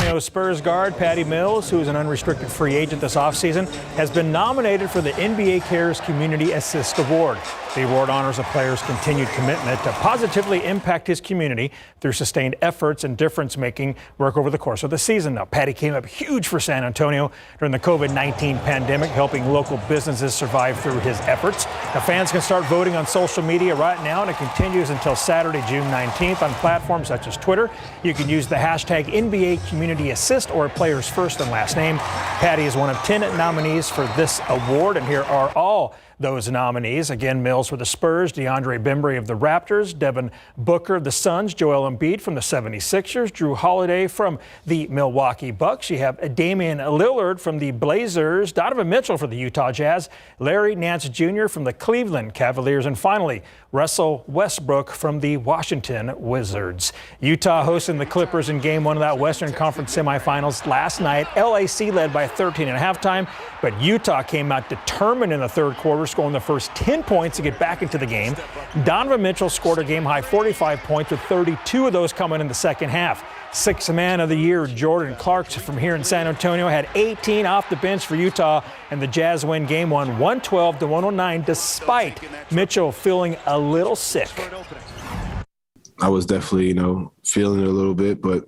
Antonio Spurs guard Patty Mills, who is an unrestricted free agent this offseason, has been nominated for the NBA Cares Community Assist Award. The award honors a player's continued commitment to positively impact his community through sustained efforts and difference-making work over the course of the season. Now, Patty came up huge for San Antonio during the COVID-19 pandemic, helping local businesses survive through his efforts. Now, fans can start voting on social media right now, and it continues until Saturday, June 19th on platforms such as Twitter. You can use the hashtag NBA Community Assist or a player's first and last name. Patty is one of 10 nominees for this award, and here are all those nominees. Again, Mills for the Spurs, DeAndre Bembry of the Raptors, Devin Booker of the Suns, Joel Embiid from the 76ers, Drew Holiday from the Milwaukee Bucks. You have Damian Lillard from the Blazers, Donovan Mitchell for the Utah Jazz, Larry Nance Jr. from the Cleveland Cavaliers, and finally, Russell Westbrook from the Washington Wizards. Utah hosting the Clippers in Game 1 of that Western Conference semifinals last night. LAC led by 13 at halftime, but Utah came out determined in the third quarter, scoring the first 10 points to get back into the game. Donovan Mitchell scored a game-high 45 points, with 32 of those coming in the second half. Sixth man of the year, Jordan Clarkson from here in San Antonio, had 18 off the bench for Utah, and the Jazz win Game 1 112-109, despite Mitchell feeling a little sick. I was definitely, feeling it a little bit, but,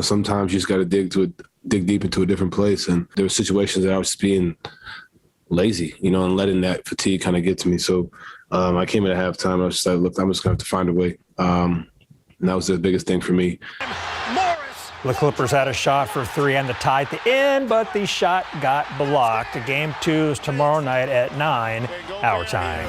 sometimes you just got to dig deep into a different place. And there were situations that I was just being lazy, and letting that fatigue kind of get to me. So I came in at halftime. I was just like, look, I'm just going to have to find a way. And that was the biggest thing for me. The Clippers had a shot for three and the tie at the end, but the shot got blocked. Game 2 is tomorrow night at 9 our time.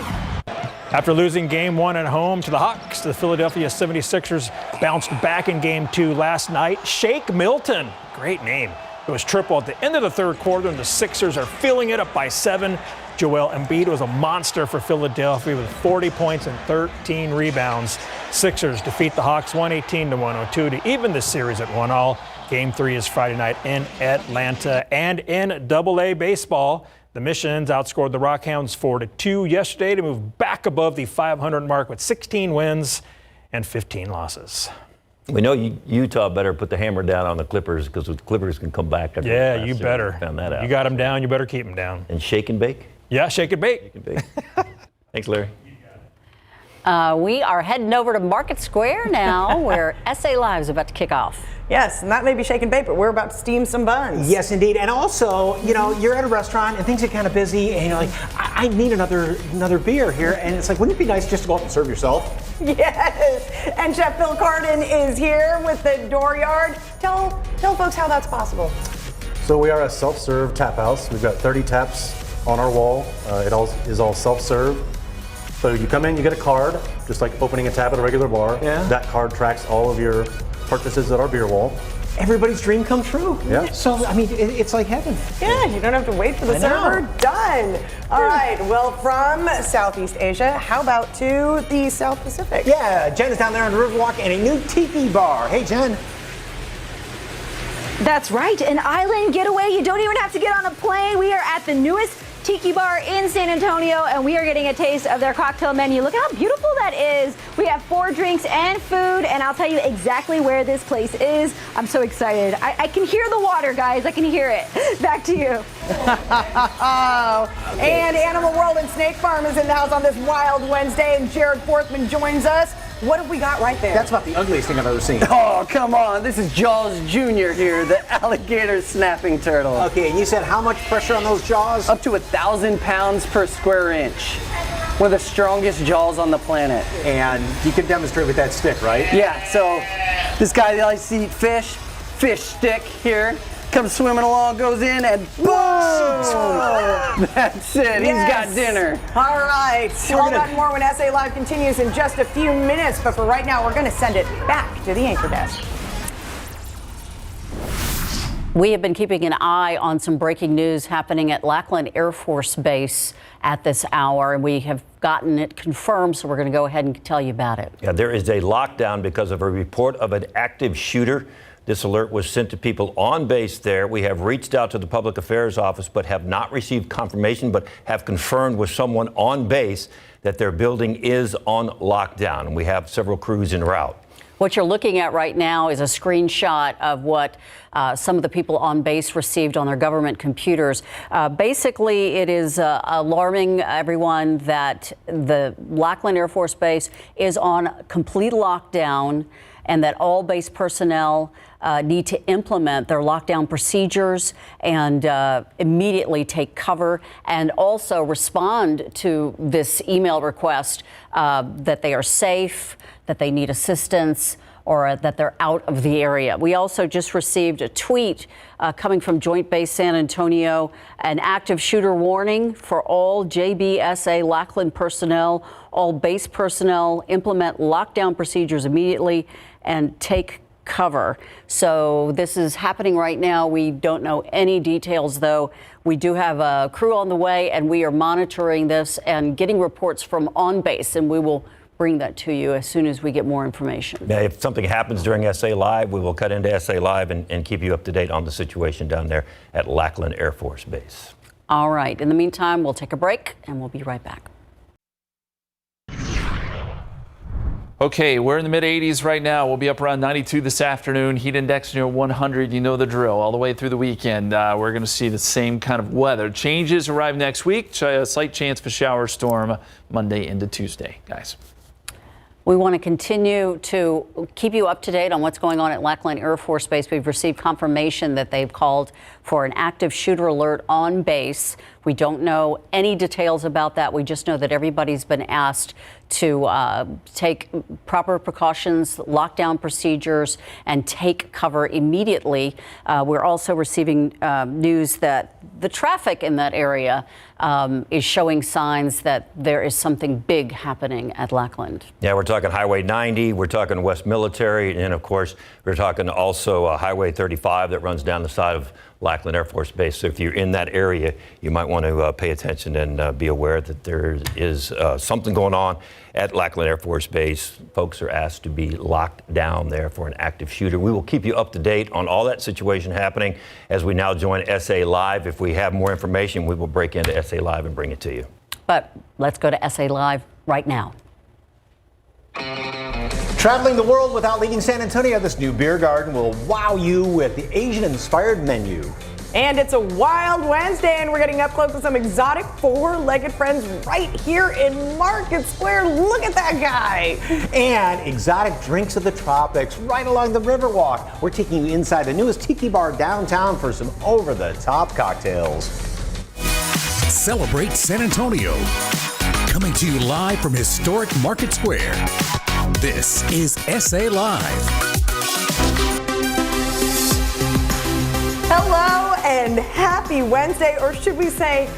After losing Game 1 at home to the Hawks, the Philadelphia 76ers bounced back in Game 2 last night. Shake Milton, great name. It was triple at the end of the third quarter, and the Sixers are filling it up by 7. Joel Embiid was a monster for Philadelphia with 40 points and 13 rebounds. Sixers defeat the Hawks 118-102 to even the series at 1-1. Game 3 is Friday night in Atlanta. And in Double-A baseball, the Missions outscored the Rockhounds 4-2 yesterday to move back above the 500 mark with 16 wins and 15 losses. We know Utah better put the hammer down on the Clippers, because the Clippers can come back. Yeah, you better. Found that out. You got them down, you better keep them down. And shake and bake? Yeah, shake and bake. Shake and bake. Thanks, Larry. We are heading over to Market Square now, where SA Live is about to kick off. Yes, and that may be shake and bake, but we're about to steam some buns. Yes, indeed. And also, you're at a restaurant and things get kind of busy, and you're like, I need another beer here. And it's like, wouldn't it be nice just to go out and serve yourself? Yes. And Chef Phil Carden is here with the Dooryard. Tell folks how that's possible. So we are a self-serve tap house. We've got 30 taps on our wall. It all is all self-serve. So you come in, you get a card, just like opening a tab at a regular bar. Yeah. That card tracks all of your purchases at our beer wall. Everybody's dream come true. Yeah. So, it's like heaven. Yeah, you don't have to wait for the server. Done. All right, well, from Southeast Asia, how about to the South Pacific? Yeah, Jen is down there on the Riverwalk and a new tiki bar. Hey, Jen. That's right, an island getaway. You don't even have to get on a plane. We are at the newest tiki bar in San Antonio, and we are getting a taste of their cocktail menu. Look how beautiful that is. We have 4 drinks and food, and I'll tell you exactly where this place is. I'm so excited. I can hear the water, guys. I can hear it. Back to you. And Animal World and Snake Farm is in the house on this wild Wednesday, and Jared Forthman joins us. What have we got right there? That's about the ugliest thing I've ever seen. Oh, come on. This is Jaws Jr. here, the alligator snapping turtle. Okay, and you said how much pressure on those jaws? Up to 1,000 pounds per square inch. One of the strongest jaws on the planet. And you can demonstrate with that stick, right? Yeah, so this guy that likes to eat fish stick here, comes swimming along, goes in, and boom! That's it. He's got dinner. All right. All that and more when SA Live continues in just a few minutes. But for right now, we're going to send it back to the anchor desk. We have been keeping an eye on some breaking news happening at Lackland Air Force Base at this hour, and we have gotten it confirmed, so we're going to go ahead and tell you about it. Yeah, there is a lockdown because of a report of an active shooter. This alert was sent to people on base there. We have reached out to the Public Affairs Office, but have not received confirmation, but have confirmed with someone on base that their building is on lockdown. And we have several crews en route. What you're looking at right now is a screenshot of what some of the people on base received on their government computers. Basically, it is alarming everyone that the Lackland Air Force Base is on complete lockdown and that all base personnel need to implement their lockdown procedures and immediately take cover and also respond to this email request that they are safe, that they need assistance, or that they're out of the area. We also just received a tweet coming from Joint Base San Antonio, an active shooter warning for all Jbsa Lackland personnel. All base personnel implement lockdown procedures immediately and take cover. So this is happening right now. We don't know any details, though. We do have a crew on the way, and we are monitoring this and getting reports from on base, and we will bring that to you as soon as we get more information. Now, if something happens during SA Live, we will cut into SA Live and keep you up to date on the situation down there at Lackland Air Force Base. All right. In the meantime, we'll take a break, and we'll be right back. Okay, we're in the mid-80s right now. We'll be up around 92 this afternoon. Heat index near 100. You know the drill. All the way through the weekend, we're going to see the same kind of weather. Changes arrive next week. A slight chance for shower storm Monday into Tuesday, guys. We want to continue to keep you up to date on what's going on at Lackland Air Force Base. We've received confirmation that they've called for an active shooter alert on base. We don't know any details about that. We just know that everybody's been asked to take proper precautions, lockdown procedures, and take cover immediately. We're also receiving news that the traffic in that area is showing signs that there is something big happening at Lackland. Yeah, we're talking Highway 90, we're talking West Military, and of course, we're talking also Highway 35 that runs down the side of Lackland Air Force Base. So if you're in that area, you might want to pay attention and be aware that there is something going on at Lackland Air Force Base. Folks are asked to be locked down there for an active shooter. We will keep you up to date on all that situation happening as we now join SA Live. If we have more information, we will break into SA Live and bring it to you. But let's go to SA Live right now. Traveling the world without leaving San Antonio, this new beer garden will wow you with the Asian-inspired menu. And it's a wild Wednesday, and we're getting up close with some exotic four-legged friends right here in Market Square. Look at that guy. And exotic drinks of the tropics right along the Riverwalk. We're taking you inside the newest tiki bar downtown for some over-the-top cocktails. Celebrate San Antonio. Coming to you live from historic Market Square. This is SA Live. Hello and happy Wednesday, or should we say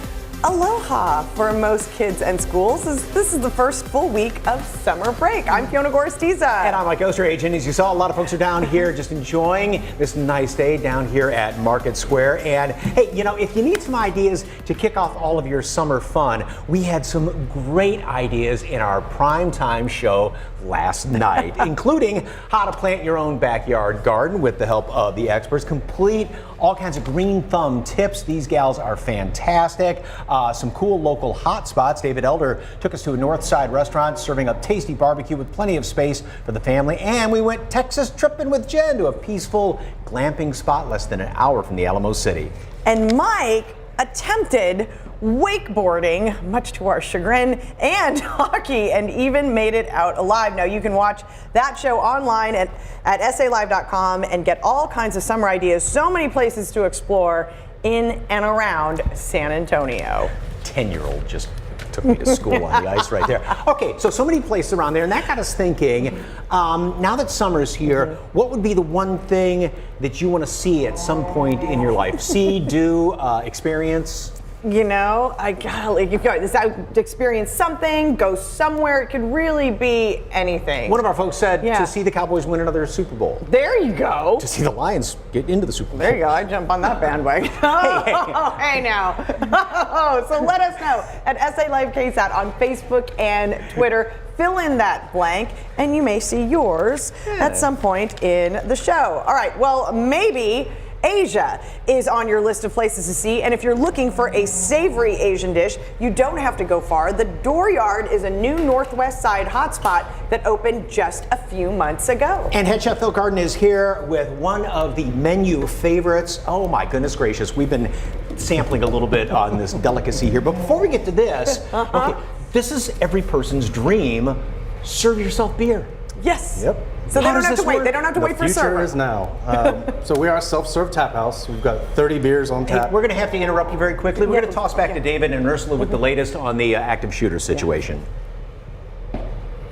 aloha for most kids and schools. This is the first full week of summer break. I'm Fiona Gorstiza. And I'm Mike Osterage. As you saw, a lot of folks are down here just enjoying this nice day down here at Market Square. And hey, you know, if you need some ideas to kick off all of your summer fun, we had some great ideas in our primetime show last night, including how to plant your own backyard garden with the help of the experts, complete all kinds of green thumb tips. These gals are fantastic. Some cool local hot spots. David Elder took us to a North Side restaurant serving up tasty barbecue with plenty of space for the family. And we went Texas tripping with Jen to a peaceful glamping spot less than an hour from the Alamo City. And Mike attempted wakeboarding, much to our chagrin, and hockey, and even made it out alive. Now you can watch that show online at SALive.com and get all kinds of summer ideas. So many places to explore in and around San Antonio. 10-year-old just took me to school on the ice right there. Okay, so many places around there, and that got us thinking, now that summer's here, what would be the one thing that you want to see at some point in your life? See, do, experience? You know, I gotta like you guys experience something, go somewhere. It could really be anything. One of our folks said to see the Cowboys win another Super Bowl. There you go. To see the Lions get into the Super Bowl. There you go. I jump on that bandwagon. Hey now. So let us know at SA Live KSAT on Facebook and Twitter. Fill in that blank, and you may see yours at some point in the show. All right. Well, maybe Asia is on your list of places to see, and if you're looking for a savory Asian dish, you don't have to go far. The Dooryard is a new Northwest Side hotspot that opened just a few months ago. And head chef Phil Garden is here with one of the menu favorites. Oh my goodness gracious, we've been sampling a little bit on this delicacy here, but before we get to this, okay, this is every person's dream. Serve yourself beer. Yes. Yep. So they don't have to wait. They don't have to wait for The future server. is now. So we are a self-serve tap house. We've got 30 beers on Hey, tap. we're going to have to interrupt you very quickly. We're going to toss back to David and Ursula with the latest on the active shooter situation.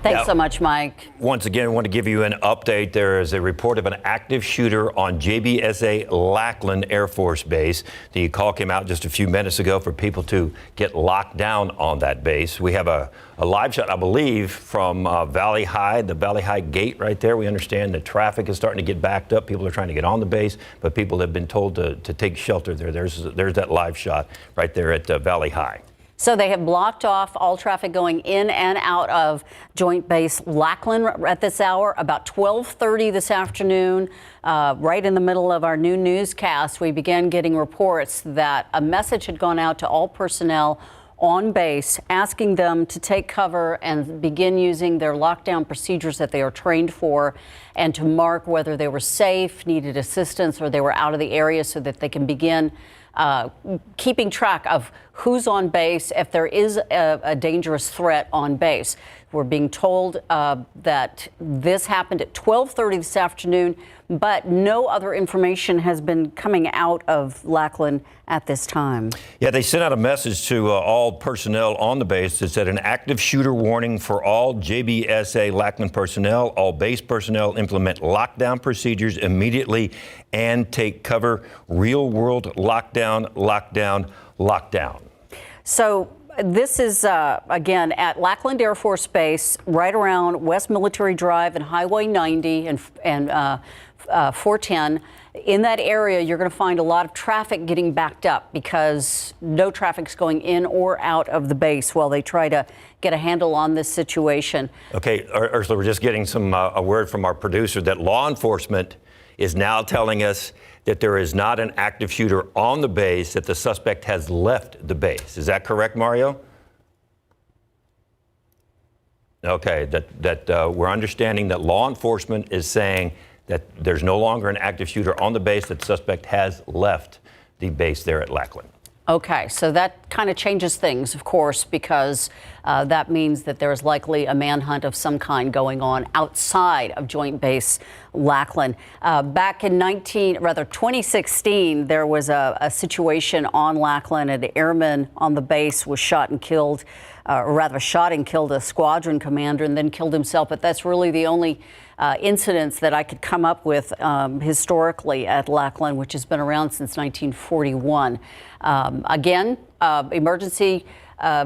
Thanks so much, Mike. Once again, I want to give you an update. There is a report of an active shooter on Jbsa Lackland Air Force Base. The call came out just a few minutes ago for people to get locked down on that base. We have a live shot, I believe, from Valley High, the Valley High gate right there. We understand the traffic is starting to get backed up. People are trying to get on the base, but people have been told to take shelter there. There's that live shot right there at Valley High. So they have blocked off all traffic going in and out of Joint Base Lackland at this hour. About 12:30 this afternoon, right in the middle of our new newscast, we began getting reports that a message had gone out to all personnel on base asking them to take cover and begin using their lockdown procedures that they are trained for, and to mark whether they were safe, needed assistance, or they were out of the area so that they can begin keeping track of who's on base if there is a dangerous threat on base. We're being told that this happened at 12:30 this afternoon, but no other information has been coming out of Lackland at this time. Yeah, they sent out a message to all personnel on the base that said an active shooter warning for all Jbsa Lackland personnel. All base personnel implement lockdown procedures immediately and take cover. Real world lockdown, lockdown, lockdown. So this is, again, at Lackland Air Force Base, right around West Military Drive and Highway 90 and 410. In that area, you're going to find a lot of traffic getting backed up because no traffic's going in or out of the base while they try to get a handle on this situation. Okay, Ursula, we're just getting a word from our producer that law enforcement is now telling us that there is not an active shooter on the base, that the suspect has left the base. Is that correct, Mario? Okay, that we're understanding that law enforcement is saying that there's no longer an active shooter on the base, that the suspect has left the base there at Lackland. Okay, so that kind of changes things, of course, because that means that there is likely a manhunt of some kind going on outside of Joint Base Lackland. Back in 2016, there was a situation on Lackland. An airman on the base was shot and killed, or rather shot and killed a squadron commander and then killed himself. But that's really the only incidents that I could come up with historically at Lackland, which has been around since 1941. Again, emergency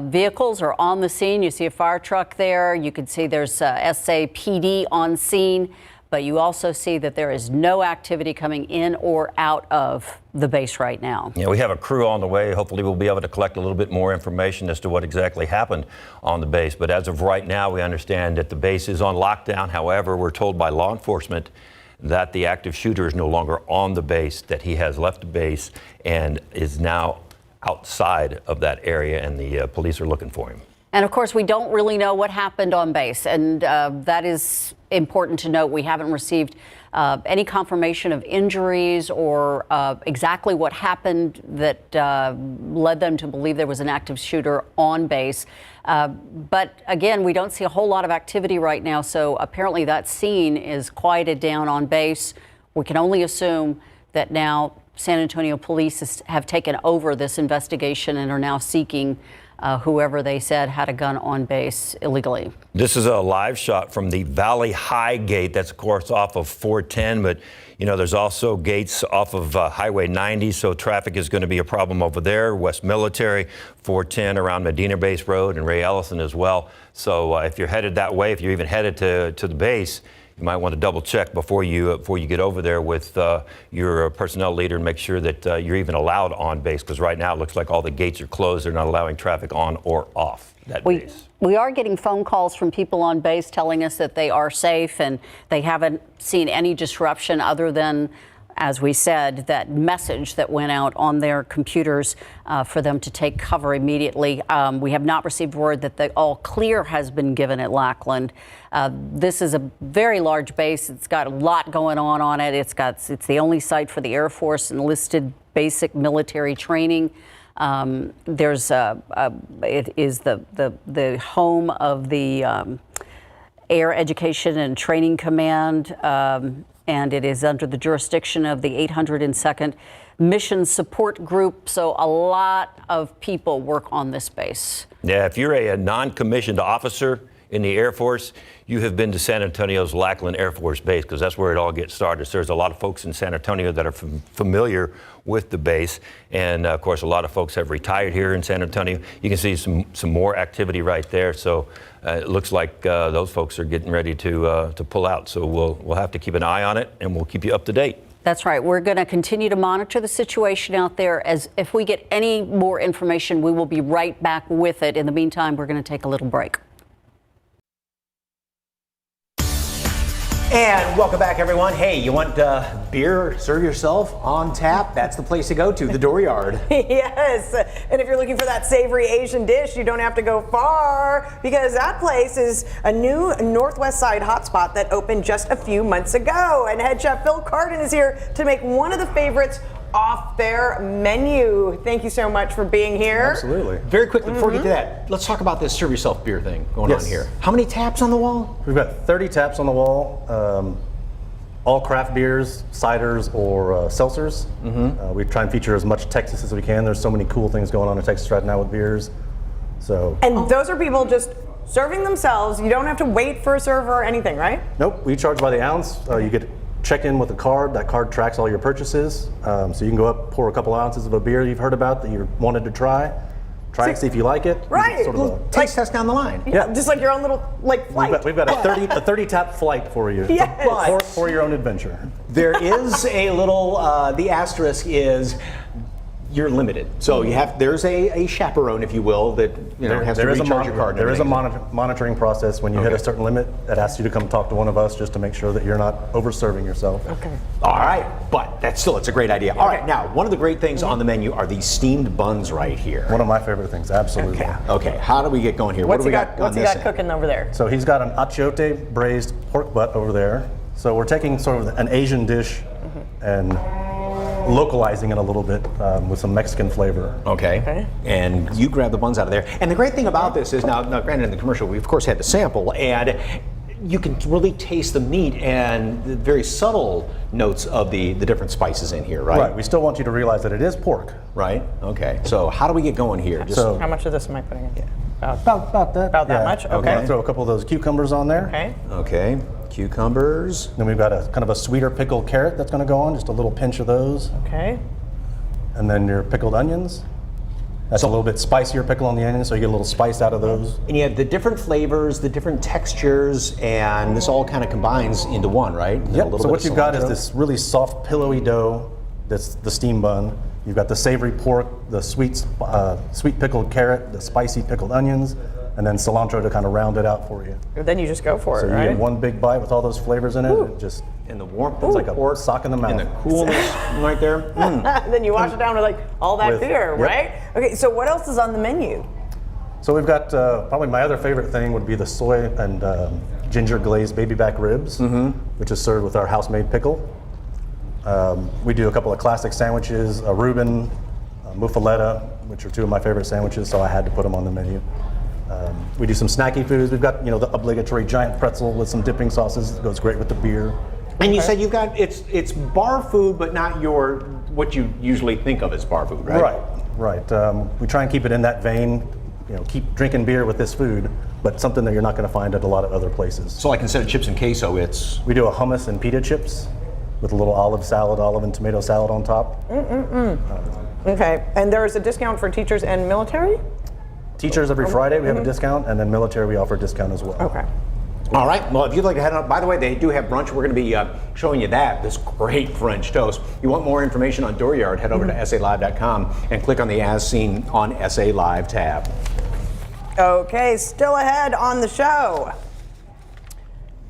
vehicles are on the scene. You see a fire truck there. You can see there's SAPD on scene, but you also see that there is no activity coming in or out of the base right now. Yeah, we have a crew on the way. Hopefully we'll be able to collect a little bit more information as to what exactly happened on the base. But as of right now, we understand that the base is on lockdown. However, we're told by law enforcement that the active shooter is no longer on the base, that he has left the base and is now outside of that area, and the police are looking for him. And of course, we don't really know what happened on base, and that is important to note. We haven't received any confirmation of injuries or exactly what happened that led them to believe there was an active shooter on base. But again, we don't see a whole lot of activity right now, so apparently that scene is quieted down on base. We can only assume that now San Antonio police have taken over this investigation and are now seeking whoever they said had a gun on base illegally. This is a live shot from the Valley High gate. That's, of course, off of 410, but, you know, there's also gates off of Highway 90, so traffic is going to be a problem over there. West Military, 410 around Medina Base Road and Ray Ellison as well. So if you're headed that way, if you're even headed to the base, you might want to double check before you get over there with your personnel leader and make sure that you're even allowed on base, because right now it looks like all the gates are closed. They're not allowing traffic on or off that base. We are getting phone calls from people on base telling us that they are safe and they haven't seen any disruption other than as we said, that message that went out on their computers for them to take cover immediately. We have not received word that the all clear has been given at Lackland. This is a very large base. It's got a lot going on it. It's the only site for the Air Force enlisted basic military training. It is the home of the Air Education and Training Command, and it is under the jurisdiction of the 802nd Mission Support Group. So a lot of people work on this base. Yeah, if you're a non-commissioned officer in the Air Force, you have been to San Antonio's Lackland Air Force Base, because that's where it all gets started. So there's a lot of folks in San Antonio that are familiar with the base. And of course, a lot of folks have retired here in San Antonio. You can see some more activity right there. So it looks like those folks are getting ready to pull out. So we'll have to keep an eye on it, and we'll keep you up to date. That's right. We're going to continue to monitor the situation out there. As if we get any more information, we will be right back with it. In the meantime, we're going to take a little break. And welcome back, everyone. Hey, you want beer, serve yourself on tap? That's the place to go to, the Dooryard. Yes, and if you're looking for that savory Asian dish, you don't have to go far, because that place is a new Northwest Side hotspot that opened just a few months ago. And head chef Phil Carden is here to make one of the favorites off their menu. Thank you so much for being here. Absolutely. Very quickly, before we get to that, let's talk about this serve yourself beer thing going on here. How many taps on the wall? We've got 30 taps on the wall, all craft beers, ciders, or seltzers. We try and feature as much Texas as we can. There's so many cool things going on in Texas right now with beers. And those are people just serving themselves. You don't have to wait for a server or anything, right? Nope, we charge by the ounce. You get check in with a card. That card tracks all your purchases. So you can go up, pour a couple ounces of a beer you've heard about that you wanted to try it, see if you like it. Right. Sort of a taste test down the line. Yeah, just like your own little flight. We've got a 30 tap flight for you. Yes. For your own adventure. There is a little, the asterisk is you're limited. So there's a chaperone, if you will, that has to recharge your card. There is a monitoring process. When you hit a certain limit, it asks you to come talk to one of us just to make sure that you're not over-serving yourself. Okay. All right, but it's a great idea. All right, now, one of the great things on the menu are these steamed buns right here. One of my favorite things, absolutely. Okay, how do we get going here? What's what do we got, got what's he got cooking over there? So he's got an Achiote braised pork butt over there. So we're taking sort of an Asian dish and localizing it a little bit with some Mexican flavor. Okay. And you grab the buns out of there. And the great thing about this is, now granted in the commercial, we of course had to sample, and you can really taste the meat and the very subtle notes of the different spices in here, right? Right. We still want you to realize that it is pork. Right. Okay. So how do we get going here? So how much of this am I putting in? About that. About that much? Okay. Throw a couple of those cucumbers on there. Okay. Okay. Cucumbers. Then we've got a kind of a sweeter pickled carrot that's going to go on, just a little pinch of those. Okay. And then your pickled onions. That's a little bit spicier pickle on the onions, so you get a little spice out of those. And you have the different flavors, the different textures, and this all kind of combines into one, right? Yep. So what you've got is this really soft, pillowy dough. That's the steam bun. You've got the savory pork, the sweet pickled carrot, the spicy pickled onions, and then cilantro to kind of round it out for you. Then you just go for it, right? So you get one big bite with all those flavors in it. And just in the warmth, it's like a sock in the mouth. And the coolness right there. Then you wash it down with all that beer, right? Okay, so what else is on the menu? So we've got probably my other favorite thing would be the soy and ginger glazed baby back ribs, which is served with our house-made pickle. We do a couple of classic sandwiches, a Reuben, muffaletta, which are two of my favorite sandwiches, so I had to put them on the menu. We do some snacky foods. We've got the obligatory giant pretzel with some dipping sauces. It goes great with the beer. And you said you've got it's bar food, but not what you usually think of as bar food, right? Right. We try and keep it in that vein. Keep drinking beer with this food, but something that you're not going to find at a lot of other places. So, like instead of chips and queso, we do a hummus and pita chips with a little olive and tomato salad on top. Okay, and there is a discount for teachers and military? Teachers every Friday we have a discount, and then military we offer a discount as well. Okay. All right, well, if you'd like to head on, by the way, they do have brunch. We're going to be showing you this great French toast. If you want more information on Dooryard, head over to SALive.com and click on the As Seen on SA Live tab. Okay, still ahead on the show.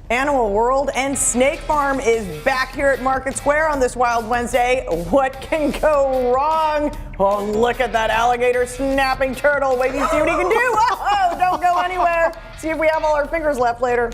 Animal World and Snake Farm is back here at Market Square on this Wild Wednesday. What can go wrong? Oh, look at that alligator snapping turtle. Wait till you see what he can do. Oh, don't go anywhere. See if we have all our fingers left later.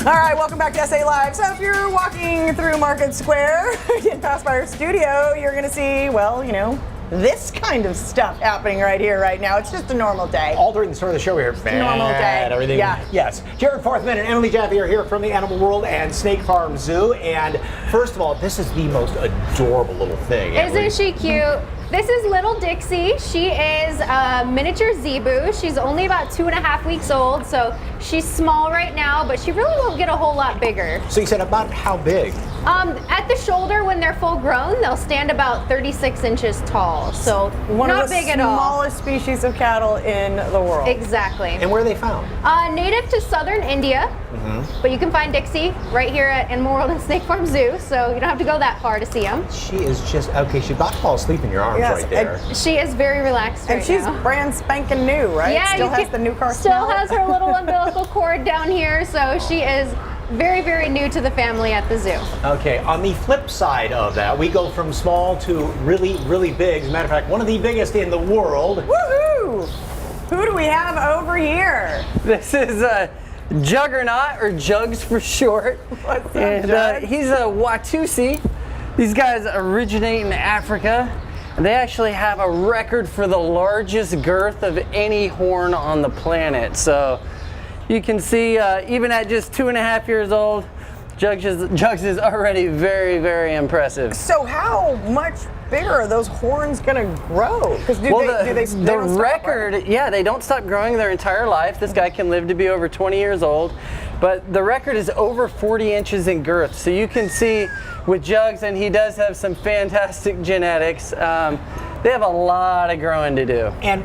All right, welcome back to SA Live. So if you're walking through Market Square, you pass by our studio, you're going to see, well, you know, this kind of stuff happening right here, right now. It's just a normal day. All during the start of the show here. Normal day. Everything. Yeah. Yes. Jared Forthman and Emily Jaffe are here from the Animal World and Snake Farm Zoo. And first of all, this is the most adorable little thing. Isn't she cute? This is little Dixie. She is a miniature zebu. She's only about 2.5 weeks old, so she's small right now, but she really won't get a whole lot bigger. So you said about how big? At the shoulder, when they're full grown, they'll stand about 36 inches tall, so not big at all. One of the smallest species of cattle in the world. Exactly. And where are they found? Native to southern India, but you can find Dixie right here at Animal World and Snake Farm Zoo, so you don't have to go that far to see them. She is just, okay, she's about to fall asleep in your arms right there. She is very relaxed right now. And she's brand spanking new, right? Yeah, still has the new car Still smell. has her little umbilical cord down here, so she is very, very new to the family at the zoo. Okay, on the flip side of that, we go from small to really, really big. As a matter of fact, one of the biggest in the world. Woohoo! Who do we have over here? This is Juggernaut, or Jugs for short. What's up, and Jugs? he's a Watusi. These guys originate in Africa. They actually have a record for the largest girth of any horn on the planet. So you can see, even at just 2.5 years old, Jugs is already very, very impressive. So how much bigger are those horns going to grow? Because they don't stop, record, right? yeah, they don't stop growing their entire life. This guy can live to be over 20 years old. But the record is over 40 inches in girth. So you can see with Jugs, and he does have some fantastic genetics, they have a lot of growing to do. And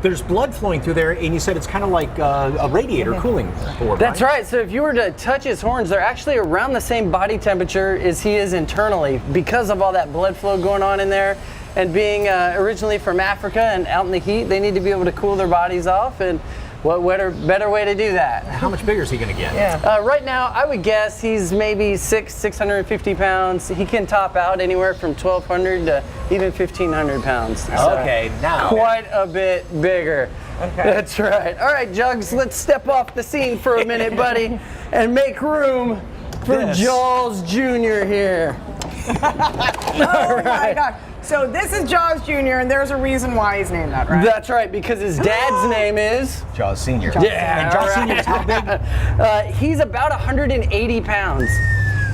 there's blood flowing through there, and you said it's kind of like a radiator cooling board. That's right. So if you were to touch his horns, they're actually around the same body temperature as he is internally because of all that blood flow going on in there. And being originally from Africa and out in the heat, they need to be able to cool their bodies off. And what better way to do that? How much bigger is he going to get? Yeah. Right now, I would guess he's maybe 650 pounds. He can top out anywhere from 1,200 to even 1,500 pounds. Okay, now. Quite a bit bigger. Okay. That's right. All right, Jugs, let's step off the scene for a minute, buddy, and make room for Jaws Jr. here. Oh my God. So this is Jaws Jr., and there's a reason why he's named that, right? That's right, because his dad's name is Jaws Sr. Yeah, and Jaws Sr. is how big? He's about 180 pounds.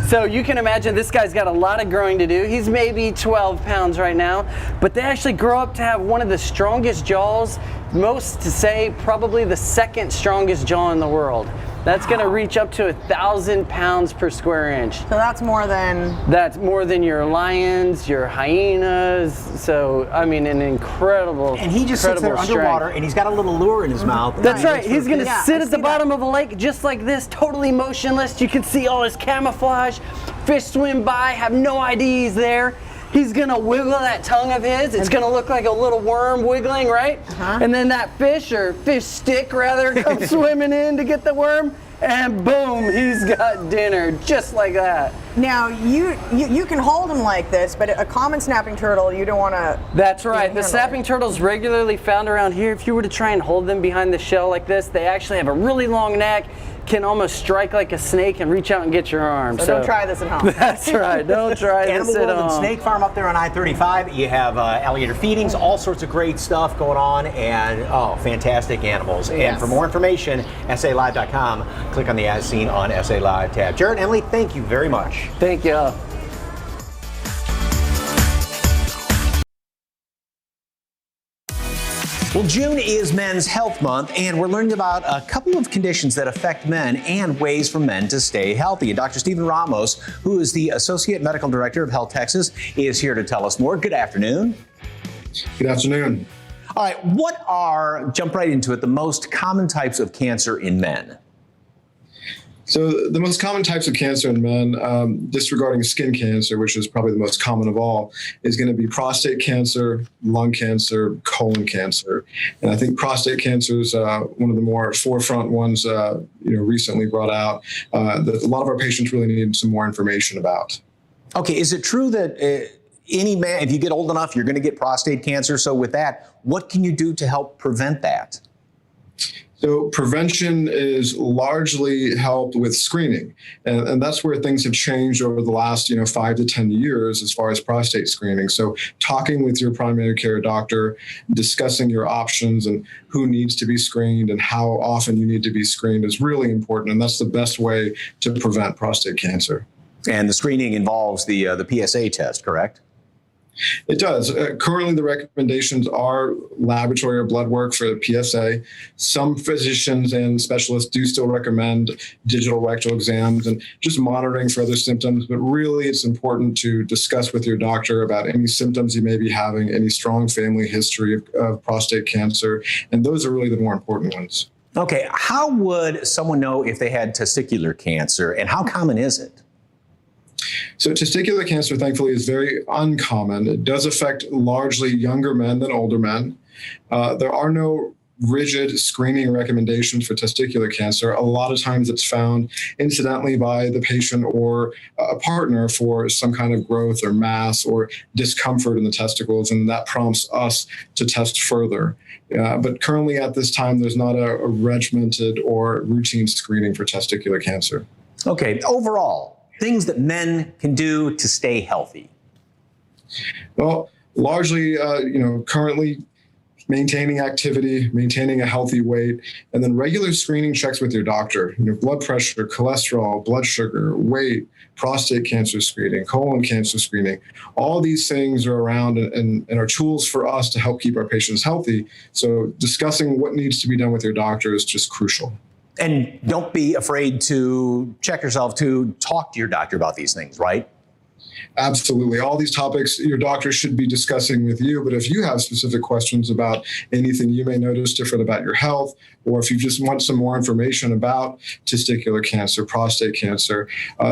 So you can imagine this guy's got a lot of growing to do. He's maybe 12 pounds right now, but they actually grow up to have one of the strongest jaws, most to say probably the second strongest jaw in the world. That's going to reach up to 1,000 pounds per square inch. So that's more than... That's more than your lions, your hyenas. So, I mean, an incredible, And he just sits there underwater, and he's got a little lure in his mouth. That's right. He's going to sit at the bottom of a lake just like this, totally motionless. You can see all his camouflage. Fish swim by, have no idea he's there. He's going to wiggle that tongue of his. It's going to look like a little worm wiggling, right? And then that fish, or fish stick rather, comes swimming in to get the worm, and boom, he's got dinner just like that. Now, you can hold him like this, but a common snapping turtle, you don't want to... That's right. The snapping turtles regularly found around here. If you were to try and hold them behind the shell like this, they actually have a really long neck, can almost strike like a snake and reach out and get your arm. So don't try this at home. That's right. Don't try this at home. Animal World and Snake Farm up there on I-35. You have alligator feedings, all sorts of great stuff going on, and fantastic animals. Yes. And for more information, SALive.com. Click on the As Seen on SA Live tab. Jared and Emily, thank you very much. Thank you. Well, June is Men's Health Month, and we're learning about a couple of conditions that affect men and ways for men to stay healthy. And Dr. Stephen Ramos, who is the Associate Medical Director of Health Texas, is here to tell us more. Good afternoon. Good afternoon. All right, what are, jump right into it, the most common types of cancer in men? So the most common types of cancer in men, disregarding skin cancer, which is probably the most common of all, is going to be prostate cancer, lung cancer, colon cancer. And I think prostate cancer is one of the more forefront ones, recently brought out that a lot of our patients really need some more information about. Okay, is it true that any man, if you get old enough, you're going to get prostate cancer? So with that, what can you do to help prevent that? So prevention is largely helped with screening. And that's where things have changed over the last 5 to 10 years as far as prostate screening. So talking with your primary care doctor, discussing your options and who needs to be screened and how often you need to be screened is really important. And that's the best way to prevent prostate cancer. And the screening involves the PSA test, correct? It does. Currently, the recommendations are laboratory or blood work for the PSA. Some physicians and specialists do still recommend digital rectal exams and just monitoring for other symptoms. But really, it's important to discuss with your doctor about any symptoms you may be having, any strong family history of prostate cancer. And those are really the more important ones. Okay. How would someone know if they had testicular cancer, and how common is it? So testicular cancer, thankfully, is very uncommon. It does affect largely younger men than older men. There are no rigid screening recommendations for testicular cancer. A lot of times it's found incidentally by the patient or a partner for some kind of growth or mass or discomfort in the testicles, and that prompts us to test further. But currently at this time, there's not a regimented or routine screening for testicular cancer. Okay, overall, things that men can do to stay healthy. Well, largely, currently maintaining activity, maintaining a healthy weight, and then regular screening checks with your doctor. Blood pressure, cholesterol, blood sugar, weight, prostate cancer screening, colon cancer screening. All these things are around and are tools for us to help keep our patients healthy. So discussing what needs to be done with your doctor is just crucial. And don't be afraid to check yourself, to talk to your doctor about these things, right? Absolutely. All these topics your doctor should be discussing with you. But if you have specific questions about anything you may notice different about your health, or if you just want some more information about testicular cancer, prostate cancer,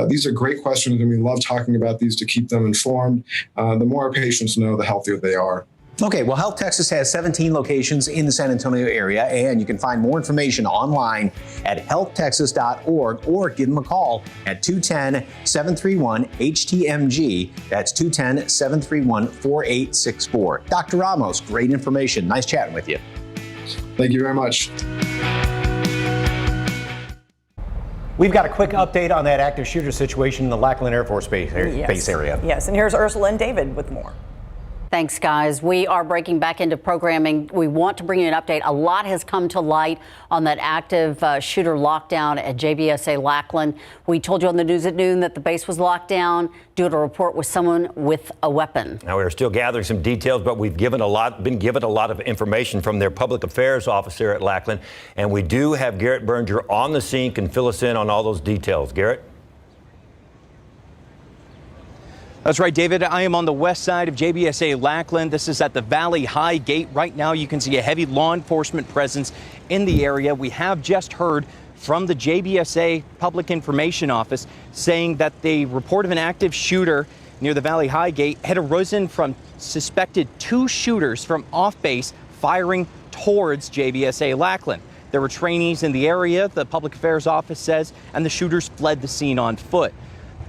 these are great questions, and we love talking about these to keep them informed. The more our patients know, the healthier they are. Okay, well, Health Texas has 17 locations in the San Antonio area, and you can find more information online at healthtexas.org or give them a call at 210-731-HTMG. That's 210-731-4864. Dr. Ramos, great information. Nice chatting with you. Thank you very much. We've got a quick update on that active shooter situation in the Lackland Air Force Base area. Yes, and here's Ursula and David with more. Thanks, guys. We are breaking back into programming. We want to bring you an update. A lot has come to light on that active shooter lockdown at Jbsa Lackland. We told you on the news at noon that the base was locked down due to a report with someone with a weapon. Now, we're still gathering some details, but we've been given a lot of information from their public affairs officer at Lackland. And we do have Garrett Berger on the scene, can fill us in on all those details. Garrett? That's right, David. I am on the west side of Jbsa Lackland. This is at the Valley High Gate. Right now, you can see a heavy law enforcement presence in the area. We have just heard from the Jbsa Public Information Office saying that the report of an active shooter near the Valley High Gate had arisen from suspected 2 shooters from off base firing towards Jbsa Lackland. There were trainees in the area, the Public Affairs Office says, and the shooters fled the scene on foot.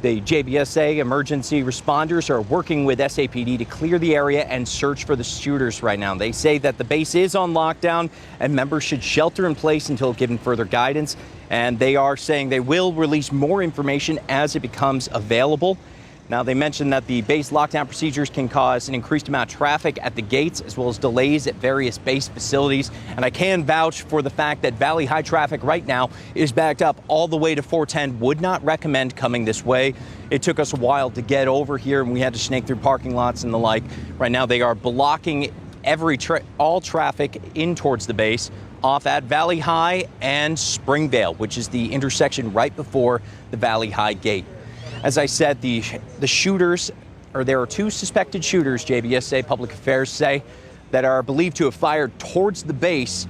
The Jbsa emergency responders are working with SAPD to clear the area and search for the shooters right now. They say that the base is on lockdown and members should shelter in place until given further guidance. And they are saying they will release more information as it becomes available. Now, they mentioned that the base lockdown procedures can cause an increased amount of traffic at the gates as well as delays at various base facilities. And I can vouch for the fact that Valley High traffic right now is backed up all the way to 410. Would not recommend coming this way. It took us a while to get over here and we had to snake through parking lots and the like. Right now, they are blocking all traffic in towards the base off at Valley High and Springvale, which is the intersection right before the Valley High gate. As I said, the shooters, or there are 2 suspected shooters, Jbsa Public Affairs say, that are believed to have fired towards the base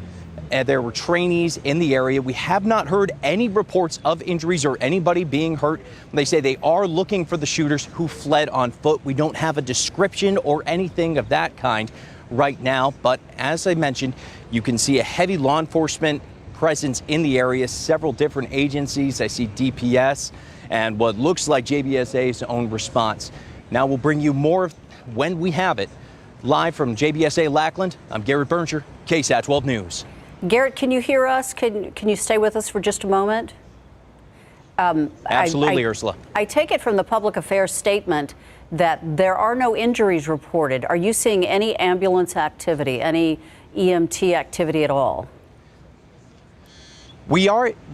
There were trainees in the area. We have not heard any reports of injuries or anybody being hurt. They say they are looking for the shooters who fled on foot. We don't have a description or anything of that kind right now. But as I mentioned, you can see a heavy law enforcement presence in the area, several different agencies. I see DPS and what looks like JBSA's own response. Now we'll bring you more when we have it. Live from JBSA Lackland, I'm Garrett Berger, KSAT 12 News. Garrett, can you hear us? Can you stay with us for just a moment? Absolutely, Ursula. I take it from the public affairs statement that there are no injuries reported. Are you seeing any ambulance activity, any EMT activity at all? We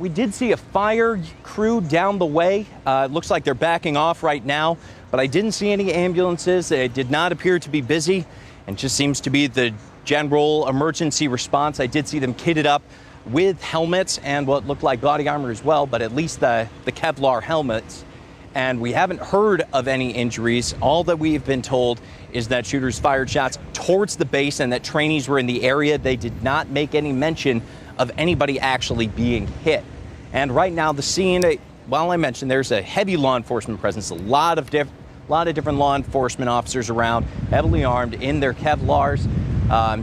did see a fire crew down the way. It looks like they're backing off right now, but I didn't see any ambulances. They did not appear to be busy, and just seems to be the general emergency response. I did see them kitted up with helmets and what looked like body armor as well, but at least the Kevlar helmets. And we haven't heard of any injuries. All that we've been told is that shooters fired shots towards the base and that trainees were in the area. They did not make any mention of anybody actually being hit. And right now the scene, well, I mentioned there's a heavy law enforcement presence, a lot of different law enforcement officers around, heavily armed in their Kevlars.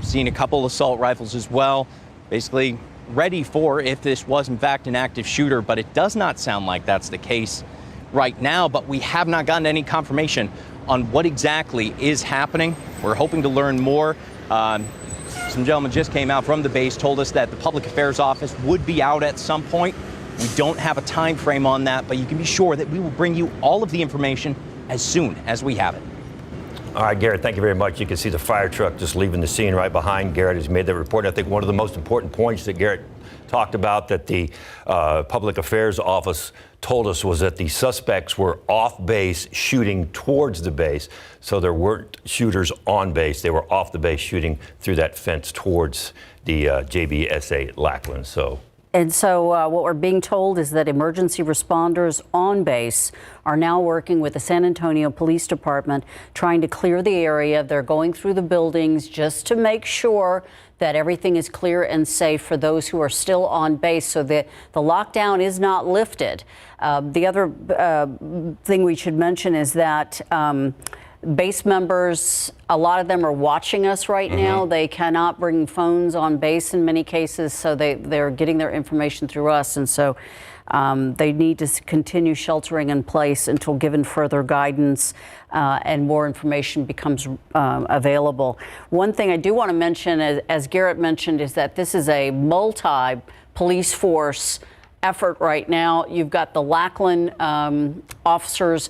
Seeing a couple assault rifles as well, basically ready for if this was in fact an active shooter, but it does not sound like that's the case right now. But we have not gotten any confirmation on what exactly is happening. We're hoping to learn more. Some gentlemen just came out from the base, told us that the public affairs office would be out at some point. We don't have a time frame on that, but you can be sure that we will bring you all of the information as soon as we have it. All right, Garrett, thank you very much. You can see the fire truck just leaving the scene right behind Garrett as he made that report. I think one of the most important points that Garrett talked about that the public affairs office told us was that the suspects were off base shooting towards the base. So there weren't shooters on base. They were off the base shooting through that fence towards the JBSA Lackland. And so what we're being told is that emergency responders on base are now working with the San Antonio Police Department, trying to clear the area. They're going through the buildings just to make sure that everything is clear and safe for those who are still on base, so that the lockdown is not lifted. The other thing we should mention is that base members, a lot of them are watching us right now. They cannot bring phones on base in many cases, so they're getting their information through us. And so they need to continue sheltering in place until given further guidance and more information becomes available. One thing I do want to mention, as Garrett mentioned, is that this is a multi-police force effort right now. You've got the Lackland officers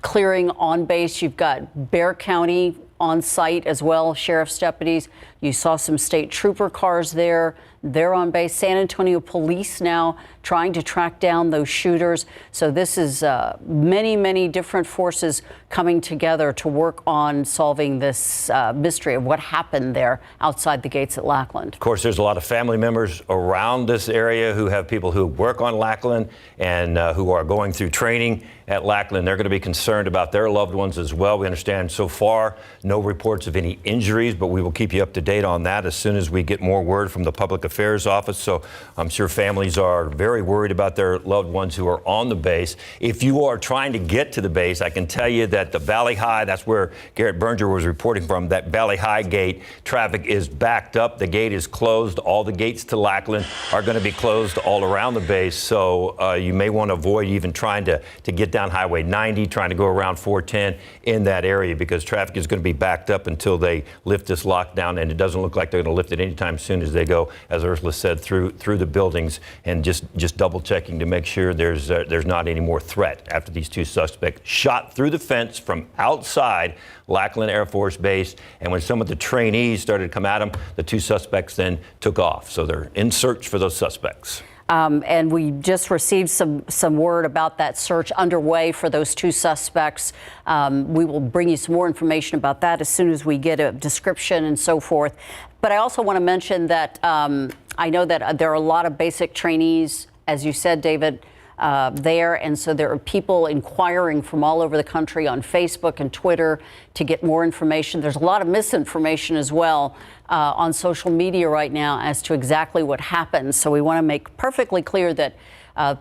clearing on base. You've got Bexar County on site as well, sheriff's deputies. You saw some state trooper cars there. They're on base. San Antonio police now trying to track down those shooters. So this is many, many different forces coming together to work on solving this mystery of what happened there outside the gates at Lackland. Of course, there's a lot of family members around this area who have people who work on Lackland and who are going through training at Lackland. They're going to be concerned about their loved ones as well. We understand so far no reports of any injuries, but we will keep you up to date on that as soon as we get more word from the public affairs office. So I'm sure families are very worried about their loved ones who are on the base. If you are trying to get to the base, I can tell you that the Valley High, that's where Garrett Berger was reporting from, that Valley High gate, traffic is backed up. The gate is closed. All the gates to Lackland are going to be closed all around the base. So you may want to avoid even trying to get down Highway 90, trying to go around 410 in that area, because traffic is going to be backed up until they lift this lockdown, and it doesn't look like they're going to lift it anytime soon as they go, as Ursula said, through the buildings, and just double checking to make sure there's not any more threat after these two suspects shot through the fence from outside Lackland Air Force Base. And when some of the trainees started to come at them, the two suspects then took off. So they're in search for those suspects. And we just received some word about that search underway for those two suspects. We will bring you some more information about that as soon as we get a description and so forth. But I also want to mention that I know that there are a lot of basic trainees, as you said, David, there. And so there are people inquiring from all over the country on Facebook and Twitter to get more information. There's a lot of misinformation as well on social media right now as to exactly what happened. So we want to make perfectly clear that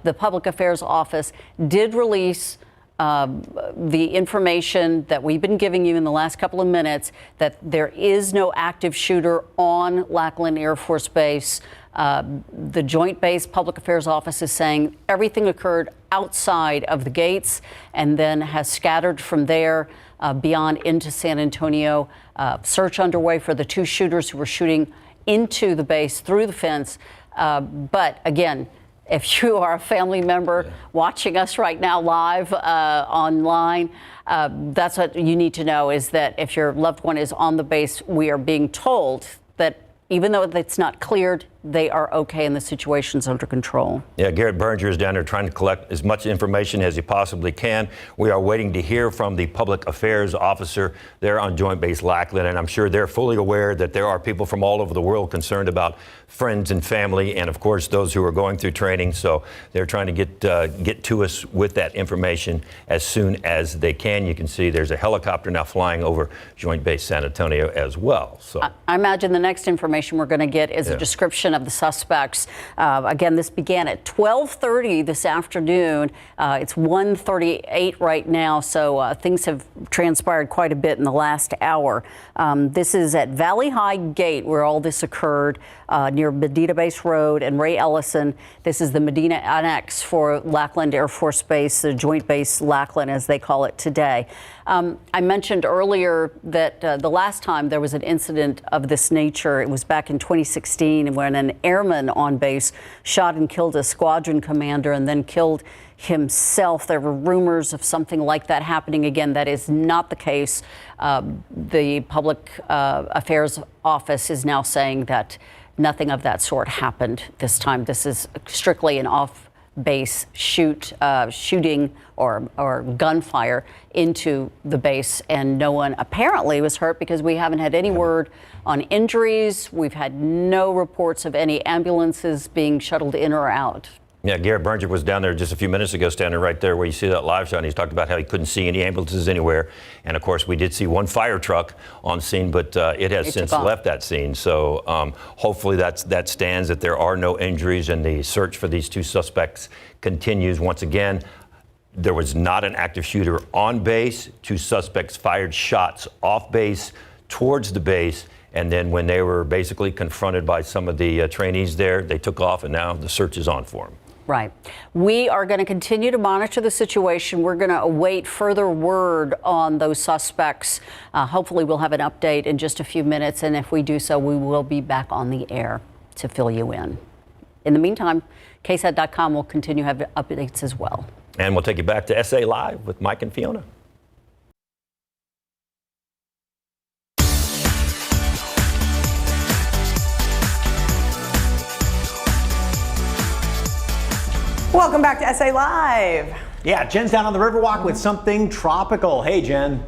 the Public Affairs Office did release the information that we've been giving you in the last couple of minutes, that there is no active shooter on Lackland Air Force Base. The Joint Base Public Affairs Office is saying everything occurred outside of the gates and then has scattered from there beyond into San Antonio. Search underway for the 2 shooters who were shooting into the base through the fence. But again, if you are a family member watching us right now live online, that's what you need to know, is that if your loved one is on the base, we are being told that even though it's not cleared, they are okay and the situation's under control. Yeah, Garrett Berger is down there trying to collect as much information as he possibly can. We are waiting to hear from the public affairs officer there on Joint Base Lackland, and I'm sure they're fully aware that there are people from all over the world concerned about friends and family, and of course those who are going through training. So they're trying to get to us with that information as soon as they can. You can see there's a helicopter now flying over Joint Base San Antonio as well. So I imagine the next information we're going to get is a description of the suspects. Again, this began at 12:30 this afternoon. It's 1:38 right now, so things have transpired quite a bit in the last hour. This is at Valley High Gate where all this occurred, near Medina Base Road and Ray Ellison. This is the Medina Annex for Lackland Air Force Base, the Joint Base Lackland as they call it today. I mentioned earlier that the last time there was an incident of this nature, it was back in 2016 when an airman on base shot and killed a squadron commander and then killed himself. There were rumors of something like that happening again. That is not the case. The Public Affairs Office is now saying that nothing of that sort happened this time. This is strictly an off-base shooting or gunfire into the base, and no one apparently was hurt because we haven't had any word on injuries. We've had no reports of any ambulances being shuttled in or out. Yeah, Garrett Berger was down there just a few minutes ago, standing right there where you see that live shot, and he's talked about how he couldn't see any ambulances anywhere. And of course, we did see one fire truck on scene, but it has since left that scene. So hopefully that stands, that there are no injuries, and the search for these 2 suspects continues. Once again, there was not an active shooter on base. 2 suspects fired shots off base towards the base. And then when they were basically confronted by some of the trainees there, they took off, and now the search is on for them. Right. We are going to continue to monitor the situation. We're going to await further word on those suspects. Hopefully we'll have an update in just a few minutes. And if we do so, we will be back on the air to fill you in. In the meantime, KSAT.com will continue to have updates as well. And we'll take you back to SA Live with Mike and Fiona. Welcome back to SA Live. Yeah, Jen's down on the Riverwalk with something tropical. Hey, Jen.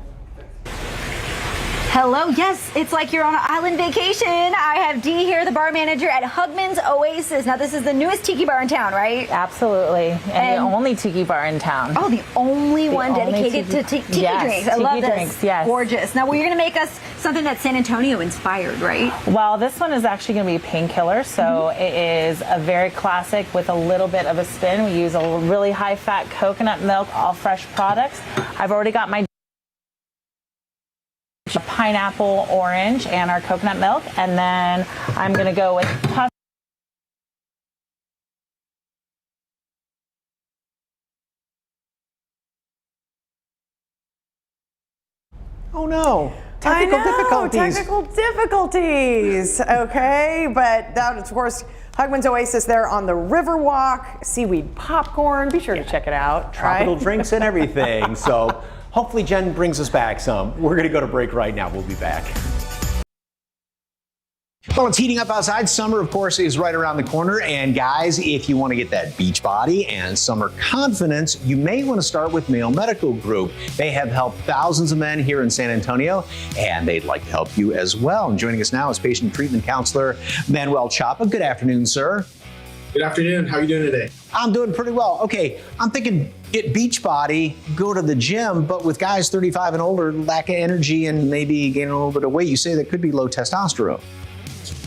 Hello, yes, it's like you're on an island vacation. I have Dee here, the bar manager at Hugman's Oasis. Now, this is the newest tiki bar in town, right? Absolutely, and the only tiki bar in town. Oh, the only one dedicated to tiki drinks. I love this. Drinks, yes. Gorgeous. Now, well, you're going to make us something that's San Antonio inspired, right? Well, this one is actually going to be painkiller, so it is a very classic with a little bit of a spin. We use a really high-fat coconut milk, all fresh products. I've already got my pineapple, orange, and our coconut milk, and then I'm going to go with Oh no, technical difficulties. Technical difficulties. Okay, but that, of course, Hugman's Oasis there on the Riverwalk, seaweed popcorn. Be sure to check it out. Tropical drinks and everything. So hopefully Jen brings us back some. We're going to go to break right now. We'll be back. Well, it's heating up outside. Summer, of course, is right around the corner. And guys, if you want to get that beach body and summer confidence, you may want to start with Mayo Medical Group. They have helped thousands of men here in San Antonio, and they'd like to help you as well. And joining us now is patient treatment counselor Manuel Chapa. Good afternoon, sir. Good afternoon. How are you doing today? I'm doing pretty well. Okay, I'm thinking get Beachbody, go to the gym, but with guys 35 and older, lack of energy and maybe gaining a little bit of weight, you say that could be low testosterone.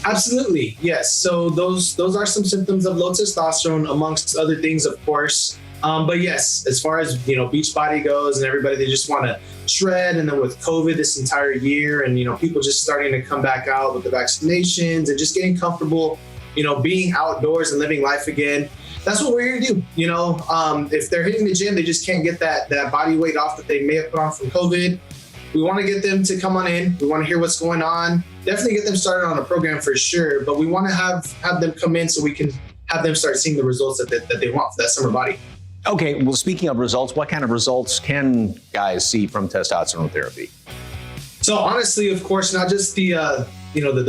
Absolutely, yes. So those are some symptoms of low testosterone, amongst other things, of course. But yes, as far as Beachbody goes, and everybody, they just want to shred. And then with COVID this entire year, and people just starting to come back out with the vaccinations and just getting comfortable, being outdoors and living life again. That's what we're here to do. If they're hitting the gym, they just can't get that body weight off that they may have put on from COVID. We want to get them to come on in. We want to hear what's going on. Definitely get them started on a program for sure. But we want to have them come in so we can have them start seeing the results that they want for that summer body. Okay, well, speaking of results, what kind of results can guys see from testosterone therapy? So honestly, of course, not just the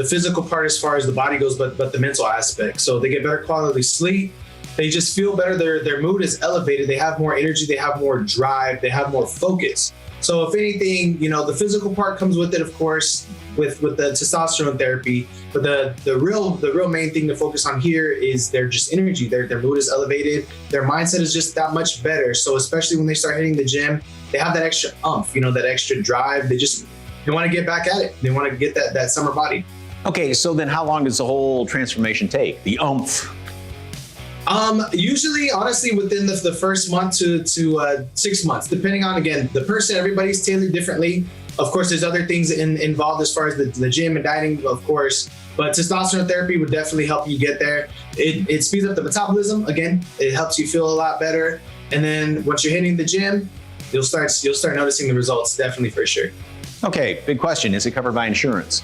physical part as far as the body goes, but the mental aspect. So they get better quality sleep. They just feel better. Their mood is elevated. They have more energy. They have more drive. They have more focus. So if anything, the physical part comes with it, of course, with the testosterone therapy. But the real main thing to focus on here is their just energy. Their mood is elevated. Their mindset is just that much better. So especially when they start hitting the gym, they have that extra oomph, that extra drive. They want to get back at it. They want to get that summer body. Okay, so then how long does the whole transformation take? The oomph? Usually, honestly, within the first month to 6 months, depending on, again, the person. Everybody's tailored differently. Of course, there's other things involved as far as the gym and dieting, of course. But testosterone therapy would definitely help you get there. It speeds up the metabolism. Again, it helps you feel a lot better. And then once you're hitting the gym, you'll start noticing the results, definitely, for sure. Okay, big question. Is it covered by insurance?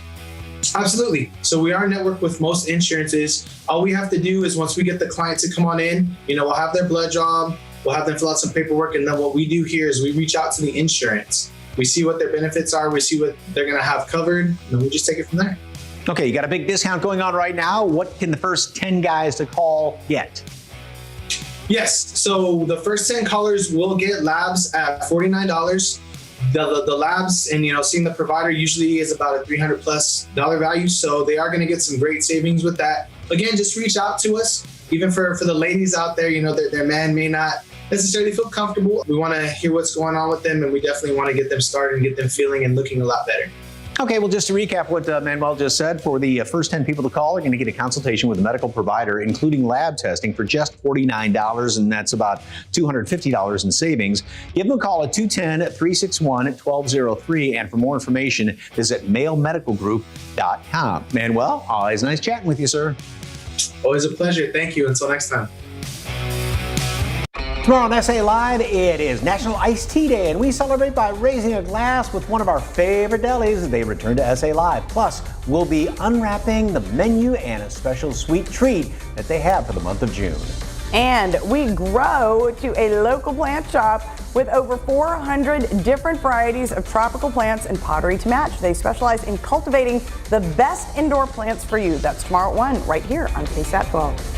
Absolutely. So we are networked with most insurances. All we have to do is once we get the client to come on in, we'll have their blood drawn, we'll have them fill out some paperwork, and then what we do here is we reach out to the insurance. We see what their benefits are, we see what they're going to have covered, and then we just take it from there. Okay, you got a big discount going on right now. What can the first 10 guys to call get? Yes. So the first 10 callers will get labs at $49. The labs and seeing the provider usually is about a $300+ value, so they are going to get some great savings with that. Again, just reach out to us. Even for the ladies out there, their man may not necessarily feel comfortable. We want to hear what's going on with them, and we definitely want to get them started and get them feeling and looking a lot better. Okay, well, just to recap what Manuel just said, for the first 10 people to call, are going to get a consultation with a medical provider, including lab testing, for just $49, and that's about $250 in savings. Give them a call at 210-361-1203, and for more information, visit malemedicalgroup.com. Manuel, always nice chatting with you, sir. Always a pleasure. Thank you. Until next time. Tomorrow on SA Live, it is National Iced Tea Day, and we celebrate by raising a glass with one of our favorite delis. They return to SA Live. Plus, we'll be unwrapping the menu and a special sweet treat that they have for the month of June. And we grow to a local plant shop with over 400 different varieties of tropical plants and pottery to match. They specialize in cultivating the best indoor plants for you. That's tomorrow at 1 right here on KSAT 12.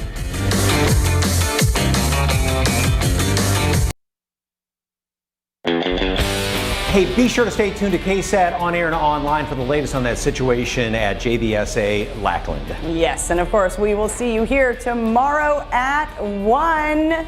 Hey, be sure to stay tuned to KSAT on air and online for the latest on that situation at Jbsa Lackland. Yes, and of course, we will see you here tomorrow at 1.